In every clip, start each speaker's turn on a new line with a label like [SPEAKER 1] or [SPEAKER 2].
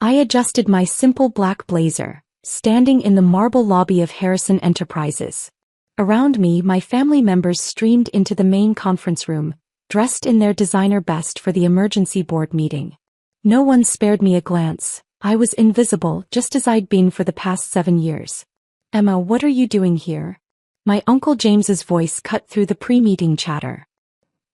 [SPEAKER 1] I adjusted my simple black blazer, standing in the marble lobby of Harrison Enterprises. Around me, my family members streamed into the main conference room, dressed in their designer best for the emergency board meeting. No one spared me a glance. I was invisible, just as I'd been for the past 7 years. "Emma, what are you doing here?" My Uncle James's voice cut through the pre-meeting chatter.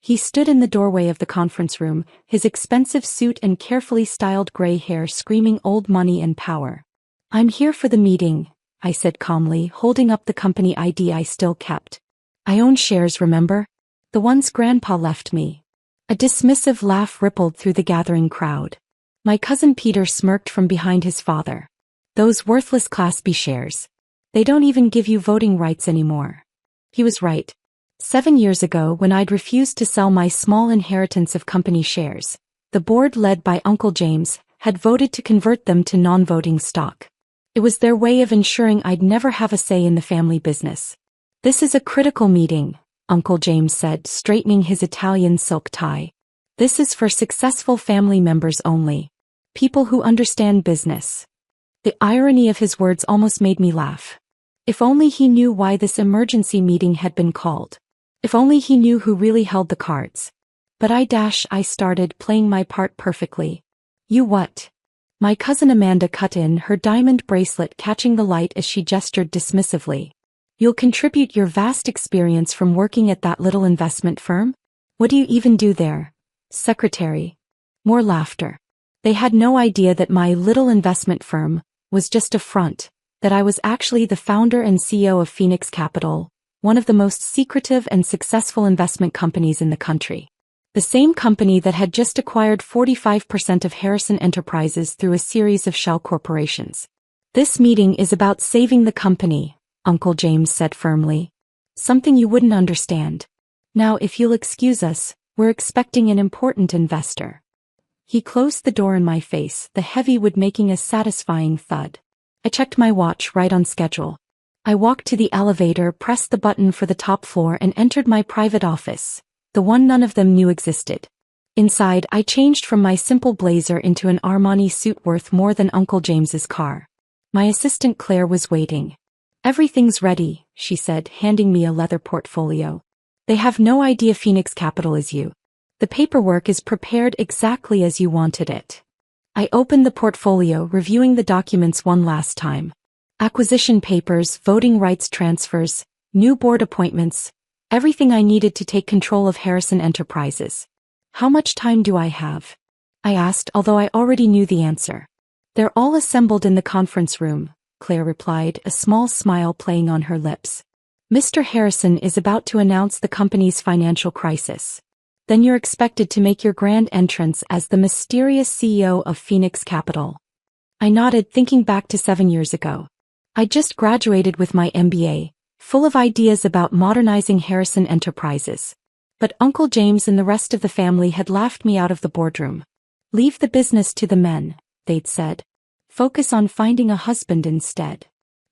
[SPEAKER 1] He stood in the doorway of the conference room, his expensive suit and carefully styled gray hair screaming old money and power. "I'm here for the meeting," I said calmly, holding up the company ID I still kept. "I own shares, remember? The ones Grandpa left me." A dismissive laugh rippled through the gathering crowd. My cousin Peter smirked from behind his father. "Those worthless Class B shares. They don't even give you voting rights anymore." He was right. 7 years ago, when I'd refused to sell my small inheritance of company shares, the board led by Uncle James had voted to convert them to non-voting stock. It was their way of ensuring I'd never have a say in the family business. "This is a critical meeting," Uncle James said, straightening his Italian silk tie. "This is for successful family members only. People who understand business." The irony of his words almost made me laugh. If only he knew why this emergency meeting had been called. If only he knew who really held the cards. But I started, playing my part perfectly. "You what?" My cousin Amanda cut in, her diamond bracelet catching the light as she gestured dismissively. "You'll contribute your vast experience from working at that little investment firm? What do you even do there? Secretary?" More laughter. They had no idea that my little investment firm was just a front, that I was actually the founder and CEO of Phoenix Capital, one of the most secretive and successful investment companies in the country. The same company that had just acquired 45% of Harrison Enterprises through a series of shell corporations. "This meeting is about saving the company," Uncle James said firmly. "Something you wouldn't understand. Now, if you'll excuse us, we're expecting an important investor." He closed the door in my face, the heavy wood making a satisfying thud. I checked my watch, right on schedule. I walked to the elevator, pressed the button for the top floor and entered my private office, the one none of them knew existed. Inside, I changed from my simple blazer into an Armani suit worth more than Uncle James's car. My assistant Claire was waiting. "Everything's ready," she said, handing me a leather portfolio. "They have no idea Phoenix Capital is you. The paperwork is prepared exactly as you wanted it." I opened the portfolio, reviewing the documents one last time. Acquisition papers, voting rights transfers, new board appointments, everything I needed to take control of Harrison Enterprises. "How much time do I have?" I asked, although I already knew the answer. "They're all assembled in the conference room," Claire replied, a small smile playing on her lips. "Mr. Harrison is about to announce the company's financial crisis. Then you're expected to make your grand entrance as the mysterious CEO of Phoenix Capital." I nodded, thinking back to 7 years ago. I just graduated with my MBA, full of ideas about modernizing Harrison Enterprises. But Uncle James and the rest of the family had laughed me out of the boardroom. "Leave the business to the men," they'd said. "Focus on finding a husband instead."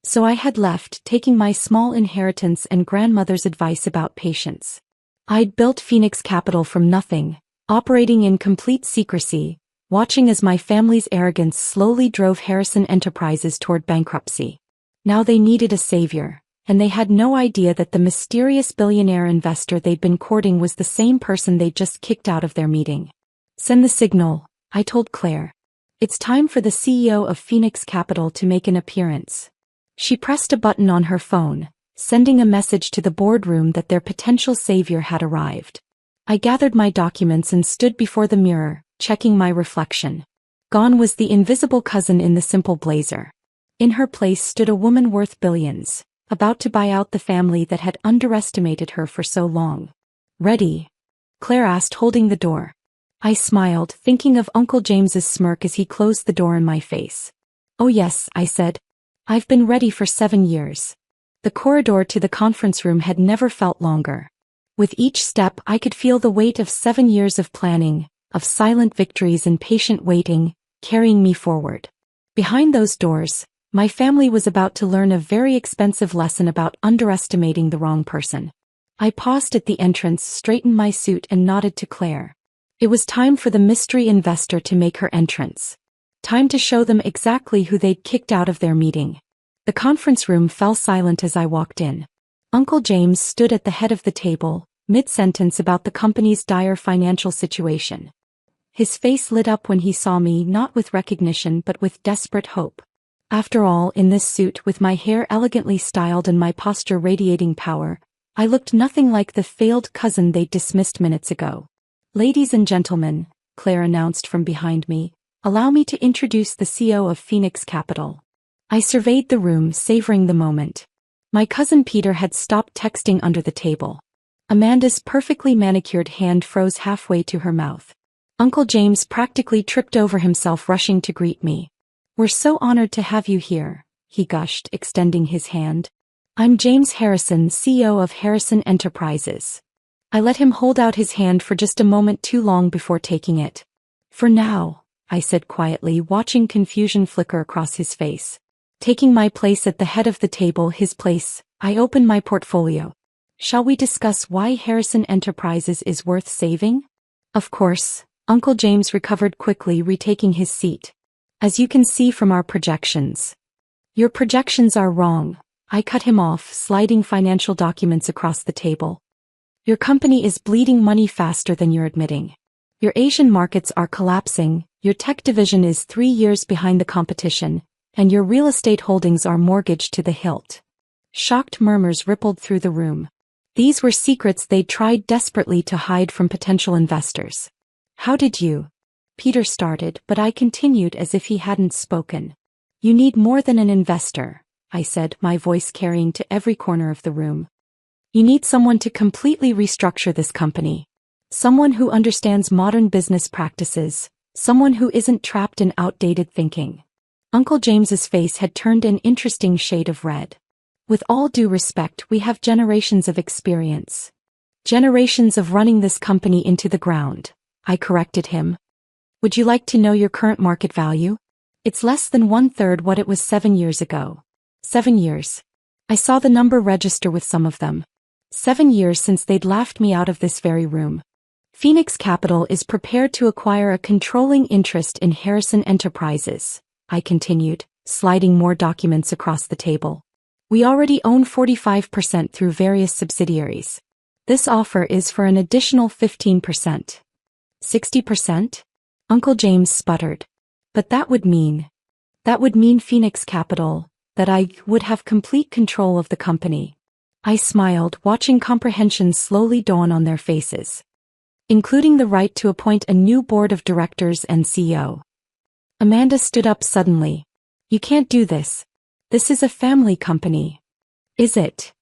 [SPEAKER 1] So I had left, taking my small inheritance and grandmother's advice about patience. I'd built Phoenix Capital from nothing, operating in complete secrecy, watching as my family's arrogance slowly drove Harrison Enterprises toward bankruptcy. Now they needed a savior, and they had no idea that the mysterious billionaire investor they'd been courting was the same person they'd just kicked out of their meeting. "Send the signal," I told Claire. "It's time for the CEO of Phoenix Capital to make an appearance." She pressed a button on her phone, sending a message to the boardroom that their potential savior had arrived. I gathered my documents and stood before the mirror, checking my reflection. Gone was the invisible cousin in the simple blazer. In her place stood a woman worth billions, about to buy out the family that had underestimated her for so long. "Ready?" Claire asked, holding the door. I smiled, thinking of Uncle James's smirk as he closed the door in my face. "Oh yes," I said. "I've been ready for 7 years." The corridor to the conference room had never felt longer. With each step I could feel the weight of 7 years of planning, of silent victories and patient waiting, carrying me forward. Behind those doors, my family was about to learn a very expensive lesson about underestimating the wrong person. I paused at the entrance, straightened my suit and nodded to Claire. It was time for the mystery investor to make her entrance. Time to show them exactly who they'd kicked out of their meeting. The conference room fell silent as I walked in. Uncle James stood at the head of the table, mid-sentence about the company's dire financial situation. His face lit up when he saw me, not with recognition but with desperate hope. After all, in this suit, with my hair elegantly styled and my posture radiating power, I looked nothing like the failed cousin they'd dismissed minutes ago. "Ladies and gentlemen," Claire announced from behind me, "allow me to introduce the CEO of Phoenix Capital." I surveyed the room, savoring the moment. My cousin Peter had stopped texting under the table. Amanda's perfectly manicured hand froze halfway to her mouth. Uncle James practically tripped over himself rushing to greet me. "We're so honored to have you here," he gushed, extending his hand. "I'm James Harrison, CEO of Harrison Enterprises." I let him hold out his hand for just a moment too long before taking it. "For now," I said quietly, watching confusion flicker across his face. Taking my place at the head of the table, his place, I opened my portfolio. "Shall we discuss why Harrison Enterprises is worth saving?" "Of course." Uncle James recovered quickly, retaking his seat. "As you can see from our projections." "Your projections are wrong," I cut him off, sliding financial documents across the table. "Your company is bleeding money faster than you're admitting. Your Asian markets are collapsing, your tech division is 3 years behind the competition, and your real estate holdings are mortgaged to the hilt." Shocked murmurs rippled through the room. These were secrets they'd tried desperately to hide from potential investors. "How did you?" Peter started, but I continued as if he hadn't spoken. "You need more than an investor," I said, my voice carrying to every corner of the room. "You need someone to completely restructure this company. Someone who understands modern business practices, someone who isn't trapped in outdated thinking." Uncle James's face had turned an interesting shade of red. "With all due respect, we have generations of experience. Generations of running this company into the ground," I corrected him. "Would you like to know your current market value? It's less than 1/3 what it was 7 years ago." 7 years. I saw the number register with some of them. 7 years since they'd laughed me out of this very room. "Phoenix Capital is prepared to acquire a controlling interest in Harrison Enterprises," I continued, sliding more documents across the table. "We already own 45% through various subsidiaries. This offer is for an additional 15%. 60%? Uncle James sputtered. "But that would mean Phoenix Capital, that I would have complete control of the company." I smiled, watching comprehension slowly dawn on their faces. "Including the right to appoint a new board of directors and CEO." Amanda stood up suddenly. "You can't do this. This is a family company." "Is it?"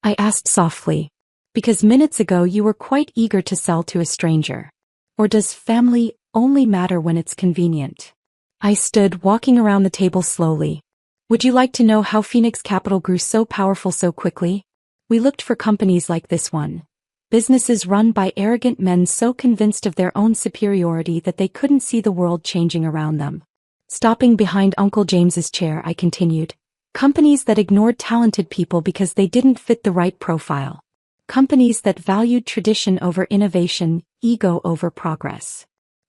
[SPEAKER 1] I asked softly. "Because minutes ago you were quite eager to sell to a stranger. Or does family only matter when it's convenient?" I stood, walking around the table slowly. "Would you like to know how Phoenix Capital grew so powerful so quickly? We looked for companies like this one. Businesses run by arrogant men so convinced of their own superiority that they couldn't see the world changing around them." Stopping behind Uncle James's chair, I continued. "Companies that ignored talented people because they didn't fit the right profile. Companies that valued tradition over innovation, ego over progress."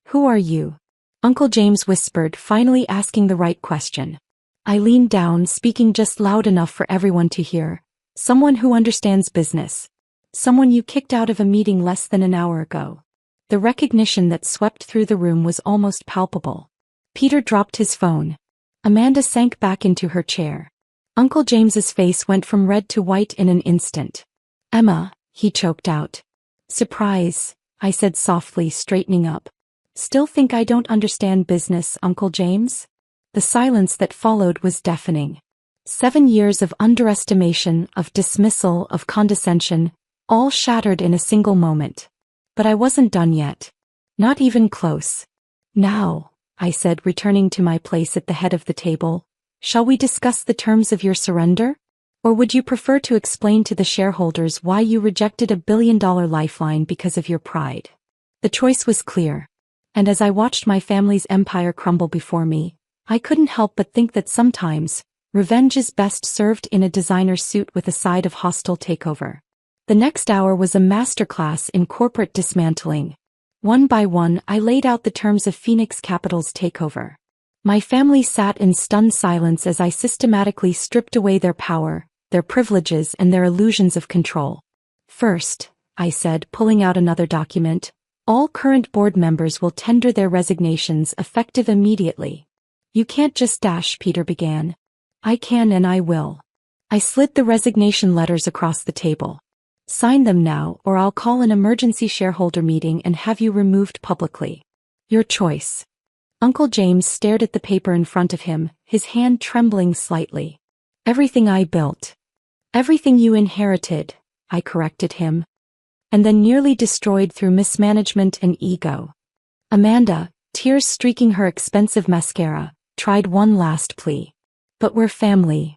[SPEAKER 1] "Who are you?" Uncle James whispered, finally asking the right question. I leaned down, speaking just loud enough for everyone to hear. "Someone who understands business. Someone you kicked out of a meeting less than an hour ago." The recognition that swept through the room was almost palpable. Peter dropped his phone. Amanda sank back into her chair. Uncle James's face went from red to white in an instant. "Emma," he choked out. "Surprise," I said softly, straightening up. "Still think I don't understand business, Uncle James?" The silence that followed was deafening. 7 years of underestimation, of dismissal, of condescension, all shattered in a single moment. But I wasn't done yet. Not even close. "Now," I said, returning to my place at the head of the table, "shall we discuss the terms of your surrender? Or would you prefer to explain to the shareholders why you rejected a billion-dollar lifeline because of your pride?" The choice was clear. And as I watched my family's empire crumble before me, I couldn't help but think that sometimes, revenge is best served in a designer suit with a side of hostile takeover. The next hour was a masterclass in corporate dismantling. One by one, I laid out the terms of Phoenix Capital's takeover. My family sat in stunned silence as I systematically stripped away their power, their privileges, and their illusions of control. First, I said, pulling out another document, all current board members will tender their resignations effective immediately. You can't just dash, Peter began. I can and I will. I slid the resignation letters across the table. Sign them now or I'll call an emergency shareholder meeting and have you removed publicly. Your choice. Uncle James stared at the paper in front of him, his hand trembling slightly. Everything I built. Everything you inherited, I corrected him. And then nearly destroyed through mismanagement and ego. Amanda, tears streaking her expensive mascara, tried one last plea. But we're family.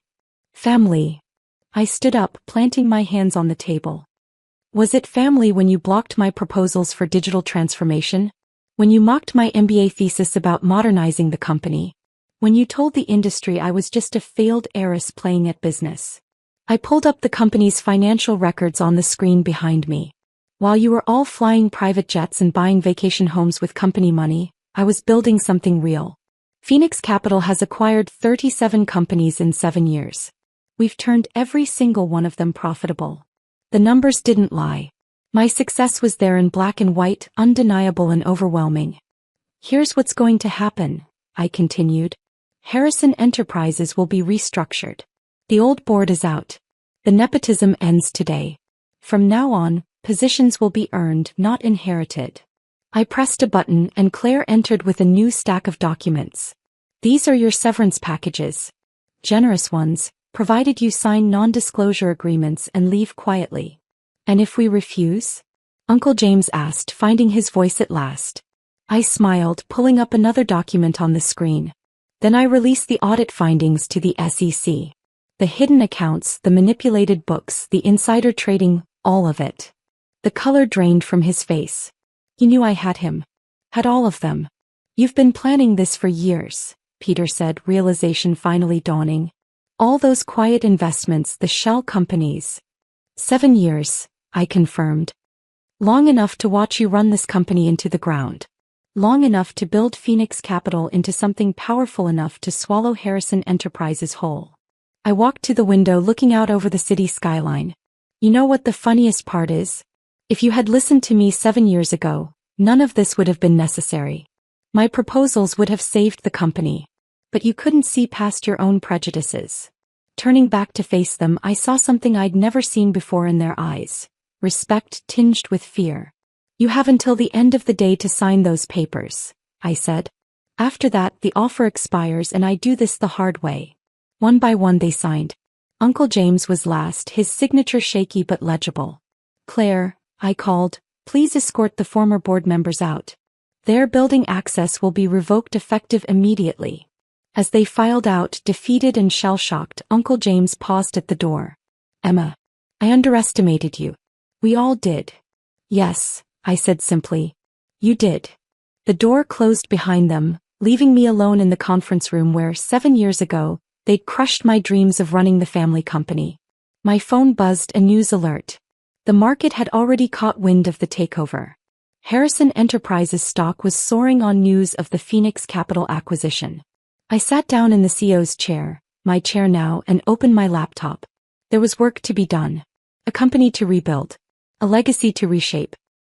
[SPEAKER 1] Family. I stood up, planting my hands on the table. Was it family when you blocked my proposals for digital transformation? When you mocked my MBA thesis about modernizing the company? When you told the industry I was just a failed heiress playing at business? I pulled up the company's financial records on the screen behind me. While you were all flying private jets and buying vacation homes with company money, I was building something real. Phoenix Capital has acquired 37 companies in 7 years. We've turned every single one of them profitable. The numbers didn't lie. My success was there in black and white, undeniable and overwhelming. Here's what's going to happen, I continued. Harrison Enterprises will be restructured. The old board is out. The nepotism ends today. From now on, positions will be earned, not inherited. I pressed a button and Claire entered with a new stack of documents. These are your severance packages. Generous ones, provided you sign non-disclosure agreements and leave quietly. And if we refuse? Uncle James asked, finding his voice at last. I smiled, pulling up another document on the screen. Then I released the audit findings to the SEC. The hidden accounts, the manipulated books, the insider trading, all of it. The color drained from his face. He knew I had him. Had all of them. You've been planning this for years, Peter said, realization finally dawning. All those quiet investments, the shell companies. 7 years, I confirmed. Long enough to watch you run this company into the ground. Long enough to build Phoenix Capital into something powerful enough to swallow Harrison Enterprises whole. I walked to the window looking out over the city skyline. You know what the funniest part is? If you had listened to me 7 years ago, none of this would have been necessary. My proposals would have saved the company. But you couldn't see past your own prejudices. Turning back to face them, I saw something I'd never seen before in their eyes. Respect tinged with fear. You have until the end of the day to sign those papers, I said. After that, the offer expires and I do this the hard way. One by one they signed. Uncle James was last, his signature shaky but legible. Claire, I called, please escort the former board members out. Their building access will be revoked effective immediately. As they filed out, defeated and shell-shocked, Uncle James paused at the door. Emma, I underestimated you. We all did. Yes, I said simply. You did. The door closed behind them, leaving me alone in the conference room where, 7 years ago, they'd crushed my dreams of running the family company. My phone buzzed a news alert. The market had already caught wind of the takeover. Harrison Enterprises stock was soaring on news of the Phoenix Capital acquisition. I sat down in the CEO's chair, my chair now, and opened my laptop. There was work to be done. A company to rebuild. A legacy to reshape.